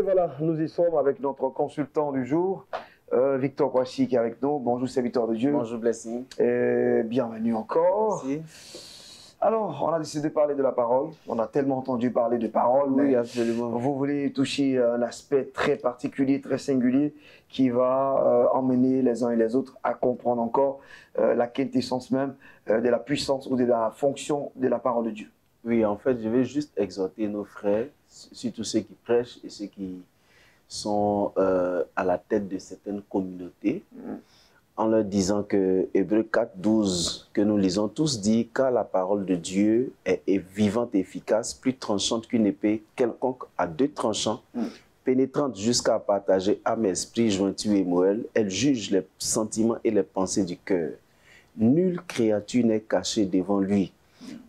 voilà, nous y sommes avec notre consultant du jour, Victor Kouassi qui est avec nous. Bonjour serviteur de Dieu. Bonjour Blessing. Et bienvenue encore. Merci. Alors, on a décidé de parler de la parole. On a tellement entendu parler de parole. Oui, mais absolument. vous voulez toucher un aspect très particulier, très singulier, qui va emmener les uns et les autres à comprendre encore la quintessence même de la puissance ou de la fonction de la parole de Dieu. Oui, en fait, je vais juste exhorter nos frères, surtout ceux qui prêchent et ceux qui sont à la tête de certaines communautés, en leur disant que Hébreux 4, 12, que nous lisons tous, dit « Car la parole de Dieu est vivante et efficace, plus tranchante qu'une épée quelconque à deux tranchants, pénétrante jusqu'à partager âme, esprit, jointure et moelle. Elle juge les sentiments et les pensées du cœur. Nulle créature n'est cachée devant lui,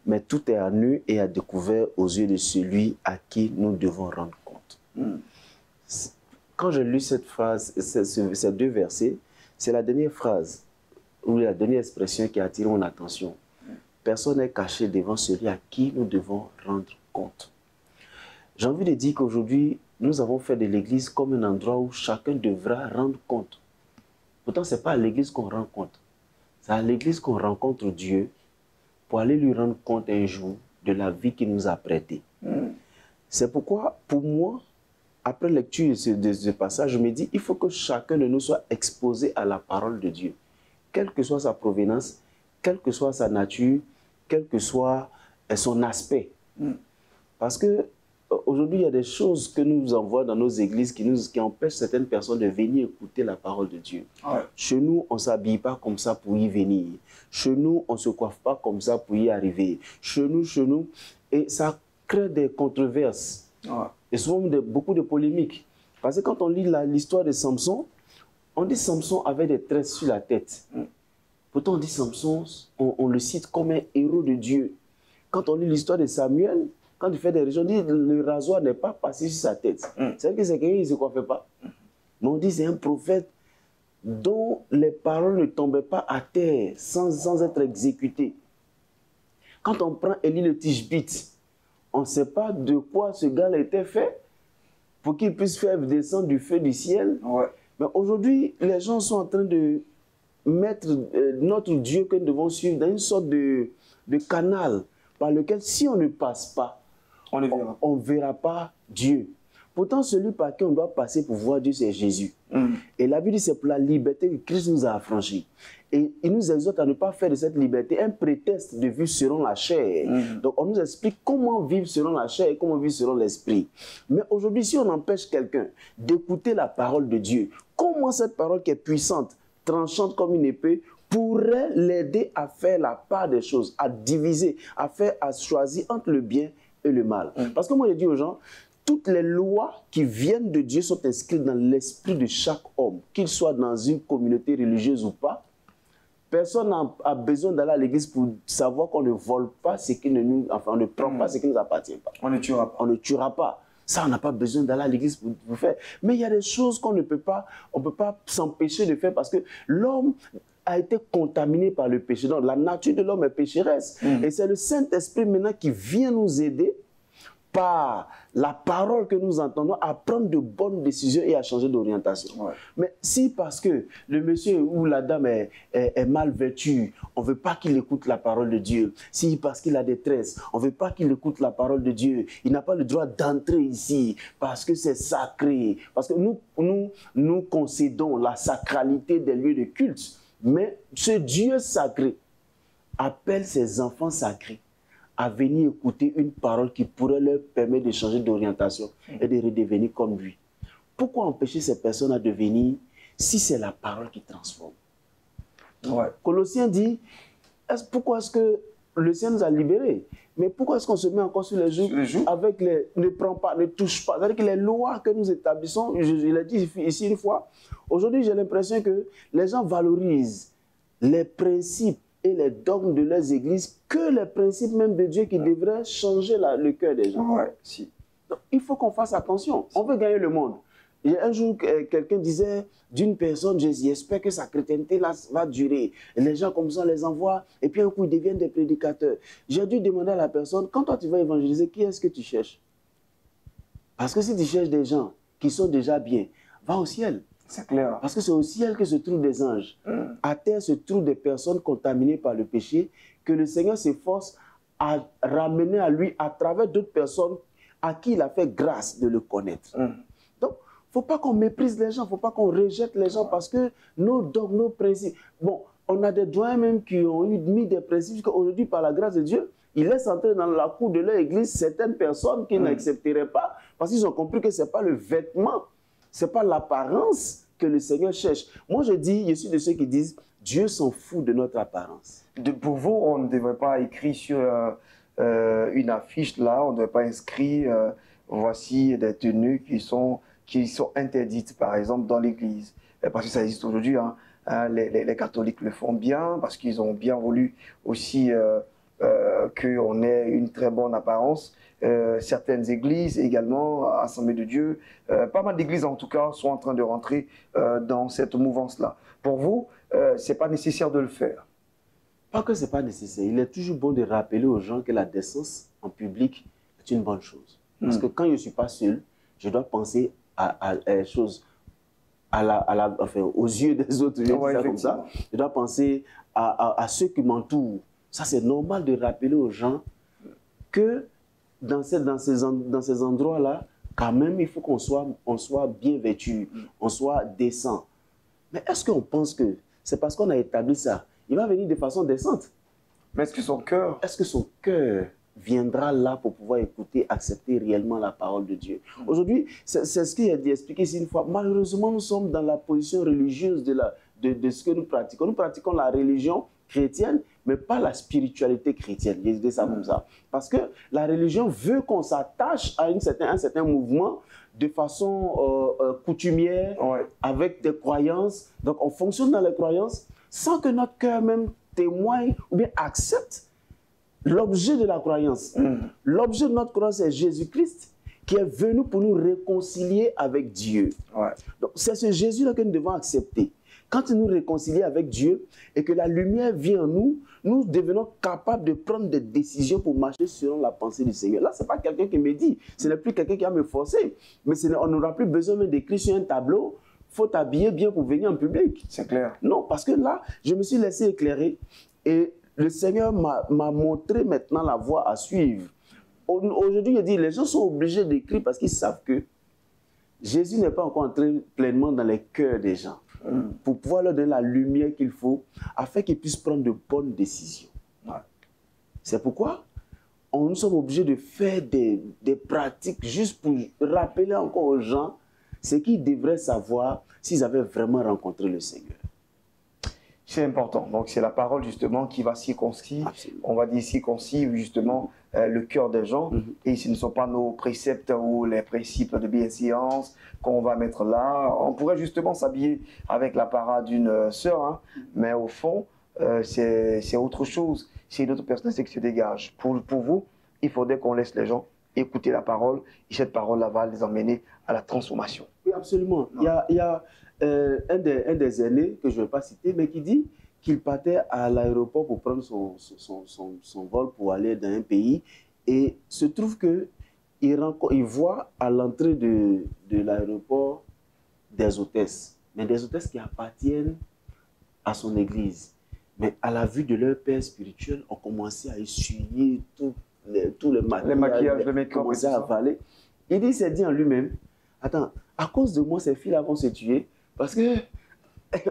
mais tout est à nu et à découvert aux yeux de celui à qui nous devons rendre compte. » Quand j'ai lu cette phrase, ces deux versets, c'est la dernière phrase, ou la dernière expression qui a attiré mon attention. Personne n'est caché devant celui à qui nous devons rendre compte. J'ai envie de dire qu'aujourd'hui, nous avons fait de l'église comme un endroit où chacun devra rendre compte. Pourtant, ce n'est pas à l'église qu'on rend compte. C'est à l'église qu'on rencontre Dieu pour aller lui rendre compte un jour de la vie qu'il nous a prêtée. C'est pourquoi, pour moi, après lecture de ce passage, je me dis il faut que chacun de nous soit exposé à la parole de Dieu, quelle que soit sa provenance, quelle que soit sa nature, quel que soit son aspect. Parce que aujourd'hui, il y a des choses que nous envoient dans nos églises qui empêchent certaines personnes de venir écouter la parole de Dieu. Ouais. Chez nous, on ne s'habille pas comme ça pour y venir. Chez nous, on ne se coiffe pas comme ça pour y arriver. Chez nous. Et ça crée des controverses. Ouais. Et souvent beaucoup de polémiques. Parce que quand on lit l'histoire de Samson, on dit Samson avait des tresses sur la tête. Pourtant, on dit Samson, on le cite comme un héros de Dieu. Quand on lit l'histoire de Samuel, quand il fait des régions, on dit le rasoir n'est pas passé sur sa tête. C'est-à-dire que c'est quelqu'un qui ne se coiffait pas. Mais on dit c'est un prophète dont les paroles ne tombaient pas à terre sans être exécutées. Quand on prend Élie le Tishbite, on ne sait pas de quoi ce gars-là était fait pour qu'il puisse faire descendre du feu du ciel. Ouais. Mais aujourd'hui, les gens sont en train de mettre notre Dieu que nous devons suivre dans une sorte de canal par lequel, si on ne passe pas, on ne verra pas Dieu. Pourtant, celui par qui on doit passer pour voir Dieu, c'est Jésus. Et la Bible dit c'est pour la liberté que Christ nous a affranchis. Et il nous exhorte à ne pas faire de cette liberté un prétexte de vivre selon la chair. Donc, on nous explique comment vivre selon la chair et comment vivre selon l'esprit. Mais aujourd'hui, si on empêche quelqu'un d'écouter la parole de Dieu, comment cette parole qui est puissante, tranchante comme une épée, pourrait l'aider à faire la part des choses, à diviser, à choisir entre le bien et le mal. Parce que moi, je dis aux gens, toutes les lois qui viennent de Dieu sont inscrites dans l'esprit de chaque homme, qu'il soit dans une communauté religieuse ou pas. Personne n'a besoin d'aller à l'église pour savoir qu'on ne vole pas ce qui on ne prend pas ce qui ne nous appartient pas. On ne tuera pas. On ne tuera pas. Ça, on n'a pas besoin d'aller à l'église pour faire. Mais il y a des choses qu'on ne peut pas, on peut pas s'empêcher de faire parce que l'homme a été contaminé par le péché. Donc, la nature de l'homme est pécheresse. Et c'est le Saint-Esprit maintenant qui vient nous aider par la parole que nous entendons à prendre de bonnes décisions et à changer d'orientation. Ouais. Mais si parce que le monsieur ou la dame est mal vêtu, on ne veut pas qu'il écoute la parole de Dieu. Si parce qu'il a des tresses, on ne veut pas qu'il écoute la parole de Dieu. Il n'a pas le droit d'entrer ici parce que c'est sacré. Parce que nous concédons la sacralité des lieux de culte. Mais ce Dieu sacré appelle ses enfants sacrés à venir écouter une parole qui pourrait leur permettre de changer d'orientation et de redevenir comme lui. Pourquoi empêcher ces personnes à devenir si c'est la parole qui transforme? Ouais. Colossiens dit, pourquoi est-ce que le Seigneur nous a libérés? Mais pourquoi est-ce qu'on se met encore sur les joues avec les ne prend pas, ne touche pas? C'est-à-dire que les lois que nous établissons, je l'ai dit ici une fois, aujourd'hui j'ai l'impression que les gens valorisent les principes et les dogmes de leurs églises que les principes même de Dieu qui devraient changer le cœur des gens. Ouais, si. Donc, il faut qu'on fasse attention. On veut gagner le monde. Et un jour, quelqu'un disait d'une personne, j'espère que sa chrétienté là, va durer. Et les gens comme ça, on les envoie, et puis un coup, ils deviennent des prédicateurs. J'ai dû demander à la personne, quand toi tu vas évangéliser, qui est-ce que tu cherches? Parce que si tu cherches des gens qui sont déjà bien, va au ciel. C'est clair. Parce que c'est au ciel que se trouvent des anges. À terre se trouvent des personnes contaminées par le péché que le Seigneur s'efforce à ramener à lui à travers d'autres personnes à qui il a fait grâce de le connaître. Donc, il ne faut pas qu'on méprise les gens, il ne faut pas qu'on rejette les gens parce que nos dogmes, nos principes... Bon, on a des doyens même qui ont mis des principes qu'aujourd'hui, par la grâce de Dieu, ils laissent entrer dans la cour de leur église certaines personnes qui n'accepteraient pas parce qu'ils ont compris que ce n'est pas le vêtement, ce n'est pas l'apparence que le Seigneur cherche. Moi, je suis de ceux qui disent Dieu s'en fout de notre apparence. Pour vous, on ne devrait pas écrire sur une affiche là, on ne devrait pas inscrire voici des tenues qui sont interdites, par exemple, dans l'église. Parce que ça existe aujourd'hui. Les catholiques le font bien parce qu'ils ont bien voulu aussi qu'on ait une très bonne apparence. Certaines églises également, Assemblée de Dieu, pas mal d'églises en tout cas sont en train de rentrer dans cette mouvance-là. Pour vous, ce n'est pas nécessaire de le faire? Pas que ce n'est pas nécessaire. Il est toujours bon de rappeler aux gens que la décence en public est une bonne chose. Parce que quand je ne suis pas seul, je dois penser à les choses enfin, aux yeux des autres, comme ça. Je dois penser à ceux qui m'entourent. Ça, c'est normal de rappeler aux gens que dans ces endroits-là, quand même, il faut qu'on soit bien vêtu, on soit décent. Mais est-ce qu'on pense que c'est parce qu'on a établi ça, il va venir de façon décente? Mais est-ce que son cœur viendra là pour pouvoir écouter, accepter réellement la parole de Dieu? Aujourd'hui, c'est ce qu'il a dit, expliqué ici une fois. Malheureusement, nous sommes dans la position religieuse de ce que nous pratiquons. Nous pratiquons la religion chrétienne, mais pas la spiritualité chrétienne. Je dis ça comme ça. Parce que la religion veut qu'on s'attache à un certain mouvement de façon coutumière, avec des croyances. Donc, on fonctionne dans les croyances sans que notre cœur même témoigne ou bien accepte l'objet de la croyance. L'objet de notre croyance est Jésus-Christ qui est venu pour nous réconcilier avec Dieu. Donc, c'est ce Jésus-là que nous devons accepter. Quand il nous réconcilie avec Dieu et que la lumière vient en nous, nous devenons capables de prendre des décisions pour marcher selon la pensée du Seigneur. Là, ce n'est pas quelqu'un qui me dit, ce n'est plus quelqu'un qui va me forcer, mais on n'aura plus besoin d'écrire sur un tableau, il faut t'habiller bien pour venir en public. C'est clair. Non, parce que là, je me suis laissé éclairer et le Seigneur m'a montré maintenant la voie à suivre. Aujourd'hui, il dit, les gens sont obligés d'écrire parce qu'ils savent que Jésus n'est pas encore entré pleinement dans les cœurs des gens pour pouvoir leur donner la lumière qu'il faut afin qu'ils puissent prendre de bonnes décisions. C'est pourquoi nous sommes obligés de faire des pratiques juste pour rappeler encore aux gens ce qu'ils devraient savoir s'ils avaient vraiment rencontré le Seigneur. C'est important. Donc, c'est la parole, justement, qui va circoncire, on va dire circoncire, justement, le cœur des gens. Et ce ne sont pas nos préceptes ou les principes de bienséance qu'on va mettre là. On pourrait justement s'habiller avec l'apparat d'une sœur, mais au fond, c'est autre chose. C'est une autre personnalité qui se dégage. Pour vous, il faudrait qu'on laisse les gens écouter la parole, et cette parole-là va les emmener à la transformation. Oui, absolument. Il y a un des aînés, que je ne vais pas citer, mais qui dit qu'il partait à l'aéroport pour prendre son vol pour aller dans un pays, et se trouve qu'il voit à l'entrée de l'aéroport des hôtesses, mais des hôtesses qui appartiennent à son église. Mais à la vue de leur père spirituel, on commençait à essuyer tous les maquillages, le make-up, commençaient à avaler. Il s'est dit en lui-même, attends, à cause de moi, ces filles-là vont se tuer, parce que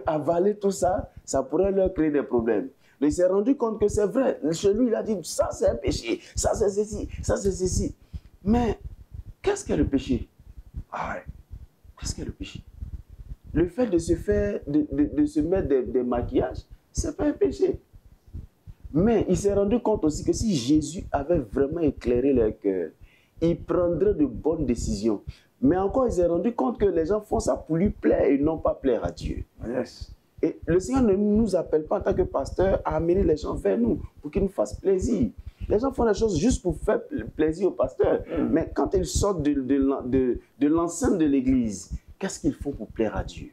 avaler tout ça, ça pourrait leur créer des problèmes. Mais il s'est rendu compte que c'est vrai. Chez lui, il a dit, ça c'est un péché, ça c'est ceci, ça c'est ceci. Mais qu'est-ce qu'est le péché? Qu'est-ce qu'est le péché? Le fait de se mettre des maquillages, c'est pas un péché. Mais il s'est rendu compte aussi que si Jésus avait vraiment éclairé leur cœur, il prendrait de bonnes décisions. Mais encore, il s'est rendu compte que les gens font ça pour lui plaire et non pas plaire à Dieu. Et le Seigneur ne nous appelle pas en tant que pasteur à amener les gens vers nous pour qu'ils nous fassent plaisir. Les gens font les choses juste pour faire plaisir au pasteur. Mais quand ils sortent de l'enceinte de l'église, qu'est-ce qu'ils font pour plaire à Dieu?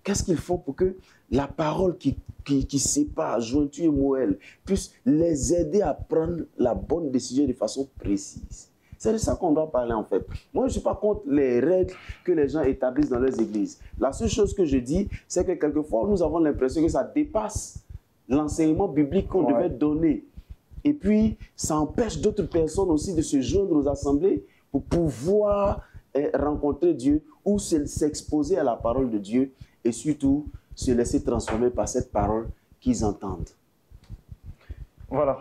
Qu'est-ce qu'ils font pour que la parole qui sépare Jointure et Moël puisse les aider à prendre la bonne décision de façon précise? C'est de ça qu'on doit parler en fait. Moi, je ne suis pas contre les règles que les gens établissent dans leurs églises. La seule chose que je dis, c'est que quelquefois, nous avons l'impression que ça dépasse l'enseignement biblique qu'on devait donner. Et puis, ça empêche d'autres personnes aussi de se joindre aux assemblées pour pouvoir rencontrer Dieu ou s'exposer à la parole de Dieu et surtout se laisser transformer par cette parole qu'ils entendent. Voilà.